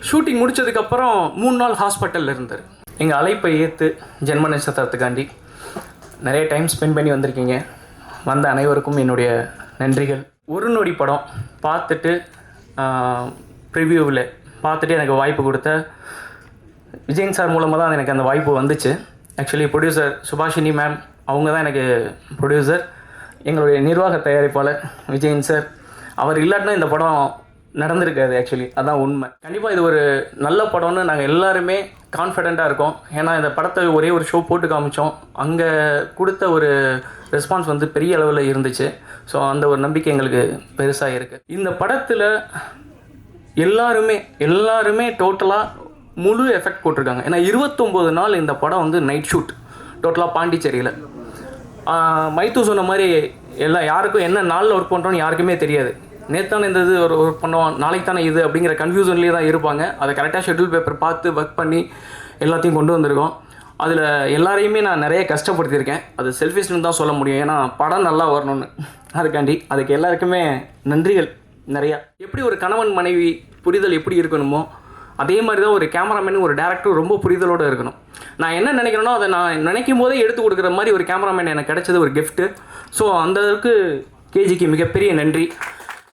Shooting முடித்ததுக்கப்புறம் 3 நாள் ஹாஸ்பிட்டலில் இருந்தார். எங்கள் அழைப்பை ஏற்று ஜென்ம நட்சத்திரத்துக்காண்டி நிறைய டைம் ஸ்பெண்ட் பண்ணி வந்திருக்கீங்க. வந்த அனைவருக்கும் என்னுடைய நன்றிகள். ஒரு நொடி படம் பார்த்துட்டு ப்ரிவ்யூவில் பார்த்துட்டு எனக்கு வாய்ப்பு கொடுத்த விஜயன் சார் மூலமாக தான் எனக்கு அந்த வாய்ப்பு வந்துச்சு. ஆக்சுவலி ப்ரொடியூசர் சுபாஷினி மேம் அவங்க தான் எனக்கு ப்ரொடியூசர். எங்களுடைய நிர்வாக தயாரிப்பாளர் விஜயன் சார், அவர் இல்லாட்டினா இந்த படம் நடந்திருக்காது. ஆக்சுவலி அதான் உண்மை. கண்டிப்பாக இது ஒரு நல்ல படம்னு நாங்கள் எல்லாருமே கான்ஃபிடெண்ட்டாக இருக்கோம். ஏன்னா இந்த படத்தை ஒரே ஒரு ஷோ போட்டு காமிச்சோம், அங்கே கொடுத்த ஒரு ரெஸ்பான்ஸ் வந்து பெரிய அளவில் இருந்துச்சு. ஸோ அந்த ஒரு நம்பிக்கை எங்களுக்கு பெருசாக இருக்குது. இந்த படத்தில் எல்லாருமே டோட்டலாக முழு எஃபெக்ட் போட்டிருக்காங்க. ஏன்னா 29 நாள் இந்த படம் வந்து நைட் ஷூட் டோட்டலாக பாண்டிச்சேரியில். மைத்து சொன்ன மாதிரி யாருக்கும் என்ன நாளில் ஒர்க் பண்ணுறோன்னு யாருக்குமே தெரியாது. நேற்றான இந்த இது ஒரு ஒர்க் பண்ணுவோம், நாளைக்கு தானே இது அப்படிங்கிற கன்ஃபியூஷன்லேயே தான் இருப்பாங்க. அதை கரெக்டாக ஷெட்யூல் பேப்பர் பார்த்து ஒர்க் பண்ணி எல்லாத்தையும் கொண்டு வந்திருக்கோம். அதில் எல்லாரையுமே நான் நிறைய கஷ்டப்படுத்தியிருக்கேன். அது செல்ஃபிஷ்னு தான் சொல்ல முடியும். ஏன்னா படம் நல்லா வரணும்னு, அதுக்கு எல்லாருக்குமே நன்றிகள் நிறையா. எப்படி ஒரு கணவன் மனைவி புரிதல் எப்படி இருக்கணுமோ அதே மாதிரி தான் ஒரு கேமராமேனு ஒரு டேரக்டர் ரொம்ப புரிதலோடு இருக்கணும். நான் என்ன நினைக்கிறேனோ அதை நான் நினைக்கும் போதே எடுத்து கொடுக்குற மாதிரி ஒரு கேமராமேன் எனக்கு கிடைச்சது ஒரு கிஃப்ட்டு. ஸோ அந்த அளவுக்கு கேஜிக்கு மிகப்பெரிய நன்றி.